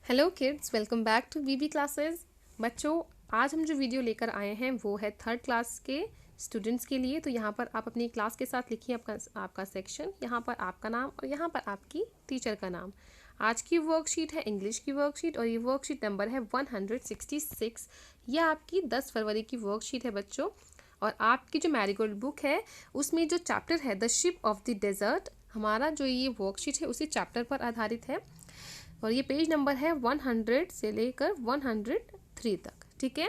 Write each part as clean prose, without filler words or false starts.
Hello kids, welcome back to BB classes. बच्चों, आज हम जो वीडियो लेकर आए हैं वो है थर्ड क्लास के स्टूडेंट्स के लिए। तो यहाँ पर आप अपनी क्लास के साथ लिखिए आपका सेक्शन, यहाँ पर आपका नाम और यहाँ पर आपकी टीचर का नाम। आज की वर्कशीट है इंग्लिश की वर्कशीट और ये वर्कशीट नंबर है 166। यह आपकी 10 फरवरी की वर्कशीट है बच्चों। और आपकी जो मैरीगोल्ड बुक है उसमें जो चैप्टर है the ship of the desert, हमारा जो ये वर्कशीट है उसी चैप्टर पर आधारित है और ये पेज नंबर है 100 से लेकर 103 तक। ठीक है,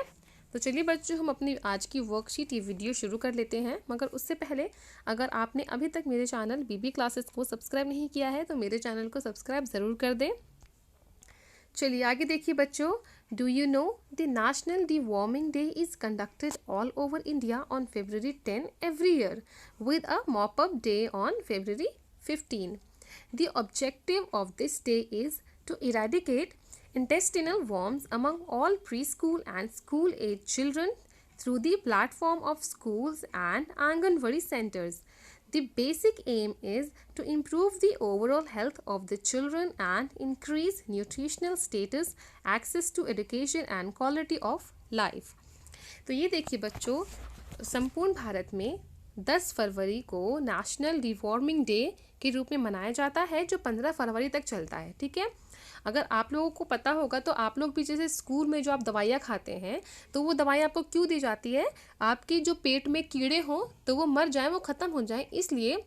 तो चलिए बच्चों, हम अपनी आज की वर्कशीट ये वीडियो शुरू कर लेते हैं। मगर उससे पहले अगर आपने अभी तक मेरे चैनल बीबी क्लासेस को सब्सक्राइब नहीं किया है तो मेरे चैनल को सब्सक्राइब ज़रूर कर दें। चलिए आगे देखिए बच्चों। Do you know the national D warming day is conducted all over India on February 10 every year with a mop up day on February 15. The objective of this day is to eradicate intestinal worms among all preschool and school-age children through the platform of schools and Anganwadi centers. The basic aim is to improve the overall health of the children and increase nutritional status, access to education and quality of life. तो ये देखिए बच्चों, संपूर्ण भारत में 10 फरवरी को national deworming day के रूप में मनाया जाता है जो 15 फरवरी तक चलता है। ठीक है, अगर आप लोगों को पता होगा तो आप लोग भी जैसे स्कूल में जो आप दवाइयाँ खाते हैं तो वो दवाई आपको क्यों दी जाती है? आपकी जो पेट में कीड़े हों तो वो मर जाएं, वो ख़त्म हो जाएं, इसलिए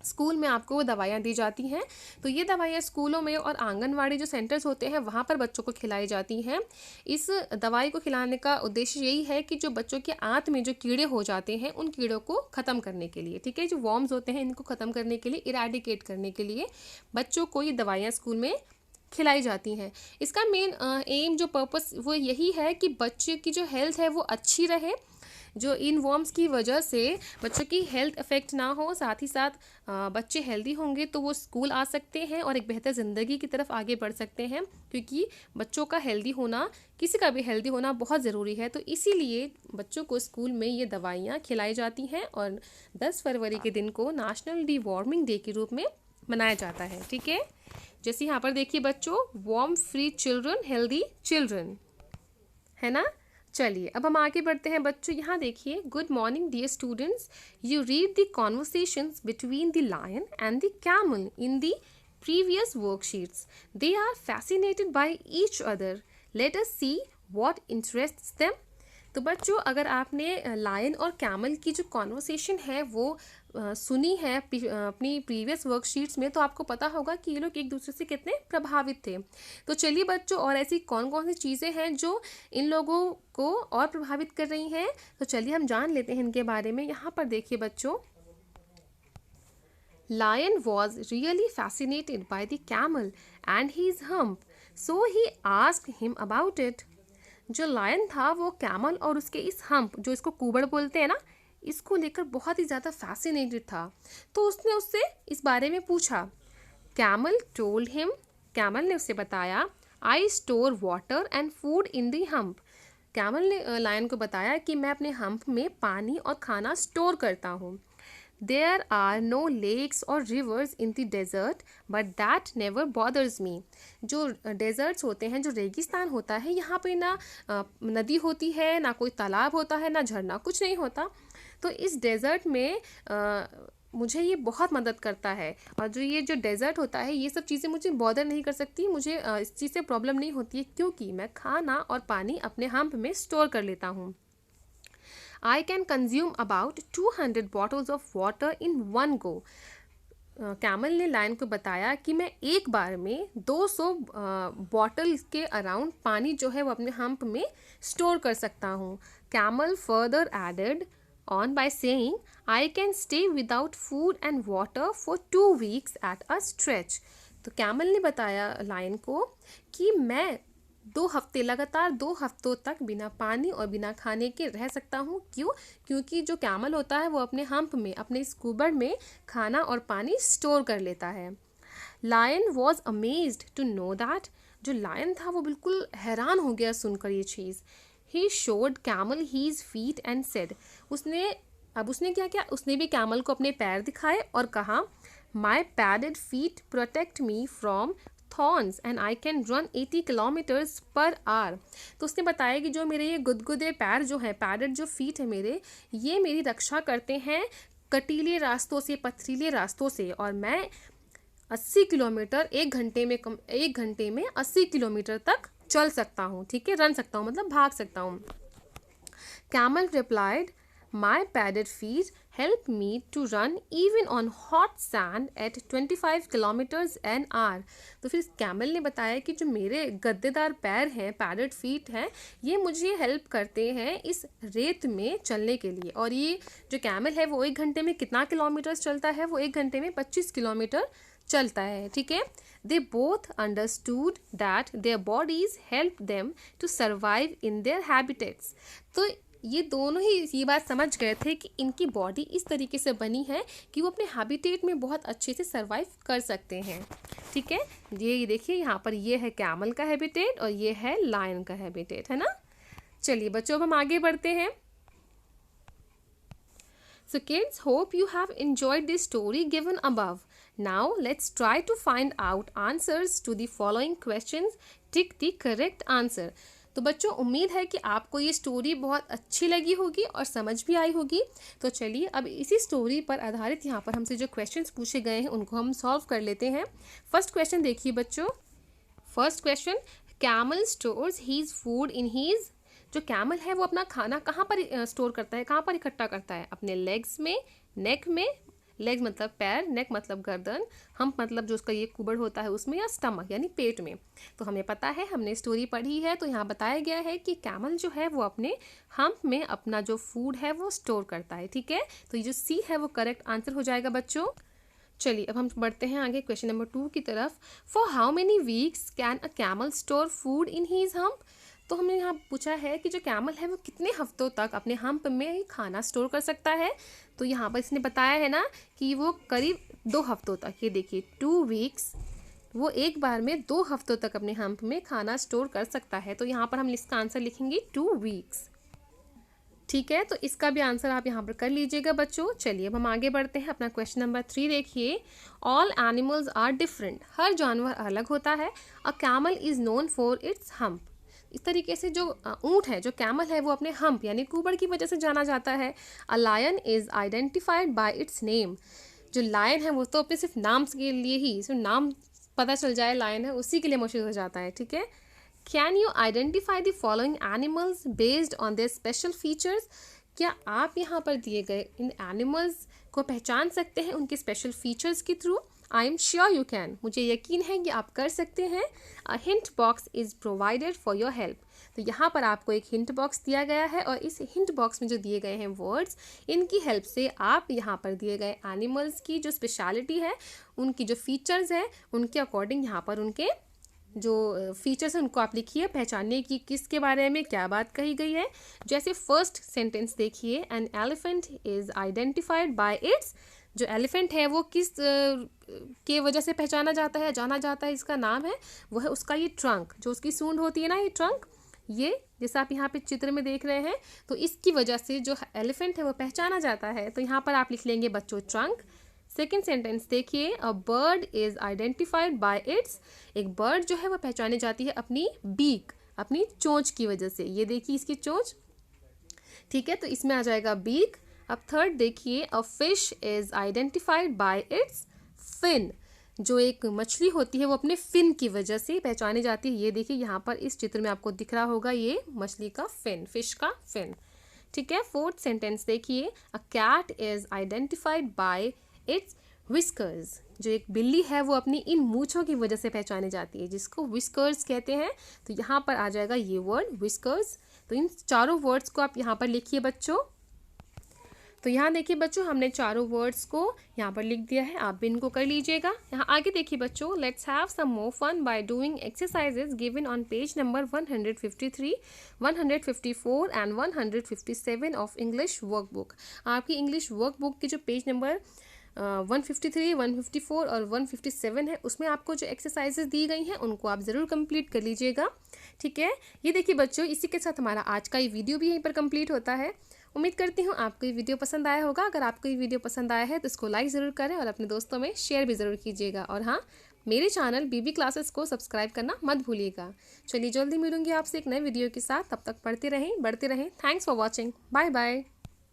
स्कूल में आपको वो दवाइयाँ दी जाती हैं। तो ये दवाइयाँ स्कूलों में और आंगनवाड़ी जो सेंटर्स होते हैं वहाँ पर बच्चों को खिलाई जाती हैं। इस दवाई को खिलाने का उद्देश्य यही है कि जो बच्चों के आंत में जो कीड़े हो जाते हैं उन कीड़ों को ख़त्म करने के लिए, ठीक है, जो वॉर्म्स होते हैं इनको ख़त्म करने के लिए, इरेडिकेट करने के लिए बच्चों को ये दवाइयाँ स्कूल में खिलाई जाती हैं। इसका मेन एम जो पर्पस वो यही है कि बच्चे की जो हेल्थ है वो अच्छी रहे, जो इन वॉर्म्स की वजह से बच्चों की हेल्थ अफेक्ट ना हो, साथ ही साथ बच्चे हेल्दी होंगे तो वो स्कूल आ सकते हैं और एक बेहतर ज़िंदगी की तरफ आगे बढ़ सकते हैं, क्योंकि बच्चों का हेल्दी होना, किसी का भी हेल्दी होना बहुत ज़रूरी है। तो इसीलिए बच्चों को स्कूल में ये दवाइयाँ खिलाई जाती हैं और 10 फरवरी के दिन को नेशनल डी वार्मिंग डे के रूप में मनाया जाता है। ठीक है, जैसे यहाँ पर देखिए बच्चों, warm free children healthy children, है ना। चलिए अब हम आगे बढ़ते हैं बच्चों। यहाँ देखिए, good morning dear students, you read the conversations between the lion and the camel in the previous worksheets. They are fascinated by each other. Let us see what interests them. तो बच्चों, अगर आपने लायन और camel की जो conversation है वो सुनी है अपनी प्रीवियस वर्कशीट्स में, तो आपको पता होगा कि ये लोग एक दूसरे से कितने प्रभावित थे। तो चलिए बच्चों, और ऐसी कौन कौन सी चीज़ें हैं जो इन लोगों को और प्रभावित कर रही हैं, तो चलिए हम जान लेते हैं इनके बारे में। यहाँ पर देखिए बच्चों, Lion was really fascinated by the camel and his hump, so he asked him about it. जो लायन था वो कैमल और उसके इस हम्प, जो इसको कुबड़ बोलते हैं ना, इसको लेकर बहुत ही ज़्यादा फैसिनेटेड था, तो उसने उससे इस बारे में पूछा। कैमल टोल्ड हिम, कैमल ने उसे बताया, I store water and food in the hump. Camel ने लायन को बताया कि मैं अपने हम्प में पानी और खाना स्टोर करता हूँ। There are no lakes or rivers in the desert, but that never bothers me. जो डेजर्ट्स होते हैं, जो रेगिस्तान होता है, यहाँ पे ना नदी होती है, ना कोई तालाब होता है, ना झरना, कुछ नहीं होता। तो इस डेजर्ट में मुझे ये बहुत मदद करता है, और जो ये जो डेजर्ट होता है ये सब चीज़ें मुझे बॉदर नहीं कर सकती, मुझे इस चीज़ से प्रॉब्लम नहीं होती है, क्योंकि मैं खाना और पानी अपने हम्प में स्टोर कर लेता हूँ। I can consume about 200 bottles of water in one go. Camel ने लायन को बताया कि मैं एक बार में 200 बॉटल के अराउंड पानी जो है वो अपने हम्प में स्टोर कर सकता हूँ। Camel further added on by saying, I can stay without food and water for 2 weeks at a stretch. तो कैमल ने बताया लायन को कि मैं 2 हफ्ते, लगातार 2 हफ्तों तक बिना पानी और बिना खाने के रह सकता हूँ। क्यों? क्योंकि जो कैमल होता है वो अपने हम्प में, अपने स्कूबर में खाना और पानी स्टोर कर लेता है। Lion was amazed to know that, जो लायन था वो बिल्कुल हैरान हो गया सुनकर ये चीज़। He showed camel his feet and said, उसने क्या किया, उसने भी कैमल को अपने पैर दिखाए और कहा, my padded feet protect me from thorns and I can run 80 kilometers per hour। तो उसने बताया कि जो मेरे ये गुदगुदे पैर जो हैं, पैडेड जो फीट है मेरे, ये मेरी रक्षा करते हैं कटीले रास्तों से, पथरीले रास्तों से, और मैं 80 किलोमीटर एक घंटे में 80 किलोमीटर तक चल सकता हूँ, ठीक है, रन सकता हूँ, मतलब भाग सकता हूँ। Camel replied, My padded feet help me to run even on hot sand at 25 kilometers an hour। तो फिर कैमल ने बताया कि जो मेरे गद्देदार पैर हैं, पैडेड फीट हैं, ये मुझे हेल्प करते हैं इस रेत में चलने के लिए। और ये जो कैमल है वो एक घंटे में कितना किलोमीटर चलता है? वो एक घंटे में 25 किलोमीटर चलता है, ठीक है। They both understood that their bodies helped them to survive in their habitats। तो ये दोनों ही ये बात समझ गए थे कि इनकी बॉडी इस तरीके से बनी है कि वो अपने हैबिटेट में बहुत अच्छे से सर्वाइव कर सकते हैं, ठीक है। ये देखिए यहाँ पर ये है कैमल का हैबिटेट और ये है लायन का हैबिटेट, है ना। चलिए बच्चों, अब हम आगे बढ़ते हैं। So kids, hope you have enjoyed this story given above. Now let's try to find out answers to the following questions. Tick the correct answer। तो बच्चों, उम्मीद है कि आपको ये स्टोरी बहुत अच्छी लगी होगी और समझ भी आई होगी। तो चलिए अब इसी स्टोरी पर आधारित यहाँ पर हमसे जो क्वेश्चंस पूछे गए हैं उनको हम सॉल्व कर लेते हैं। फर्स्ट क्वेश्चन देखिए बच्चों। First question, camel stores his food in his. जो कैमल है वो अपना खाना कहाँ पर स्टोर करता है, कहाँ पर इकट्ठा करता है? अपने लेग्स में, नेक में, लेग्स मतलब पैर, नेक मतलब गर्दन, हम्प मतलब जो उसका ये कुबड़ होता है उसमें, या स्टमक यानी पेट में। तो हमें पता है, हमने स्टोरी पढ़ी है, तो यहाँ बताया गया है कि कैमल जो है वो अपने हम्प में अपना जो फूड है वो स्टोर करता है, ठीक है। तो ये जो सी है वो करेक्ट आंसर हो जाएगा बच्चों। चलिए अब हम बढ़ते हैं आगे क्वेश्चन नंबर 2 की तरफ। For how many weeks can a camel store food in his hump. तो हमने यहाँ पूछा है कि जो कैमल है वो कितने हफ्तों तक अपने हम्प में खाना स्टोर कर सकता है। तो यहाँ पर इसने बताया है ना कि वो करीब 2 हफ्तों तक, ये देखिए 2 वीक्स, वो एक बार में 2 हफ्तों तक अपने हम्प में खाना स्टोर कर सकता है। तो यहाँ पर हम इसका आंसर लिखेंगे 2 वीक्स, ठीक है। तो इसका भी आंसर आप यहाँ पर कर लीजिएगा बच्चों। चलिए अब हम आगे बढ़ते हैं। अपना क्वेश्चन नंबर 3 देखिए। All animals are different. हर जानवर अलग होता है। A camel is known for its hump. इस तरीके से जो ऊँट है, जो कैमल है, वो अपने हम्प यानी कुबड़ की वजह से जाना जाता है। A lion is identified by its name. जो लायन है वो तो अपने सिर्फ नाम के लिए ही, सिर्फ नाम पता चल जाए लायन है, उसी के लिए मशहूर हो जाता है, ठीक है। Can you identify the following animals based on their special features. क्या आप यहाँ पर दिए गए इन एनिमल्स को पहचान सकते हैं उनके स्पेशल फीचर्स के through? I am sure you can. मुझे यकीन है कि आप कर सकते हैं। A hint box is provided for your help. तो यहाँ पर आपको एक हिंट बॉक्स दिया गया है और इस हिंट बॉक्स में जो दिए गए हैं वर्ड्स, इनकी हेल्प से आप यहाँ पर दिए गए एनिमल्स की जो स्पेशलिटी है, उनकी जो फीचर्स हैं, उनके अकॉर्डिंग यहाँ पर उनके जो फीचर्स हैं उनको आप लिखिए, पहचानिए कि किसके बारे में क्या बात कही गई है। जैसे फर्स्ट सेंटेंस देखिए, an elephant is identified by it's. जो एलिफेंट है वो किस के वजह से पहचाना जाता है, जाना जाता है, इसका नाम है वो है उसका ये ट्रंक, जो उसकी सूंड होती है ना, ये ट्रंक, ये जैसा आप यहाँ पे चित्र में देख रहे हैं, तो इसकी वजह से जो एलिफेंट है वो पहचाना जाता है। तो यहाँ पर आप लिख लेंगे बच्चों ट्रंक। सेकेंड सेंटेंस देखिए, a bird is identified by it's. एक बर्ड जो है वो पहचानी जाती है अपनी बीक, अपनी चोंच की वजह से। ये देखिए इसकी चोंच, ठीक है, तो इसमें आ जाएगा बीक। अब थर्ड देखिए, a fish is identified by its fin. जो एक मछली होती है वो अपने फिन की वजह से पहचानी जाती है। ये देखिए यहाँ पर इस चित्र में आपको दिख रहा होगा ये मछली का फिन, फिश का फिन, ठीक है। फोर्थ सेंटेंस देखिए, a cat is identified by its whiskers. जो एक बिल्ली है वो अपनी इन मूंछों की वजह से पहचानी जाती है, जिसको विस्कर्स कहते हैं। तो यहाँ पर आ जाएगा ये वर्ड विस्कर्स। तो इन चारों वर्ड्स को आप यहाँ पर लिखिए बच्चों। तो यहाँ देखिए बच्चों, हमने चारों वर्ड्स को यहाँ पर लिख दिया है, आप भी इनको कर लीजिएगा। यहाँ आगे देखिए बच्चों, let's have some more fun by doing exercises given on page number 153, 154 and 157 of English workbook. आपकी इंग्लिश वर्कबुक की जो पेज नंबर 153, 154 और 157 है, उसमें आपको जो एक्सरसाइजेज दी गई हैं उनको आप ज़रूर कंप्लीट कर लीजिएगा, ठीक है। ये देखिए बच्चों, इसी के साथ हमारा आज का ये वीडियो भी यहीं पर कंप्लीट होता है। उम्मीद करती हूँ आपको ये वीडियो पसंद आया होगा। अगर आपको ये वीडियो पसंद आया है तो इसको लाइक ज़रूर करें और अपने दोस्तों में शेयर भी ज़रूर कीजिएगा। और हाँ, मेरे चैनल बीबी क्लासेस को सब्सक्राइब करना मत भूलिएगा। चलिए जल्दी मिलूंगी आपसे एक नए वीडियो के साथ, तब तक पढ़ते रहें, बढ़ते रहें। Thanks for watching. Bye bye.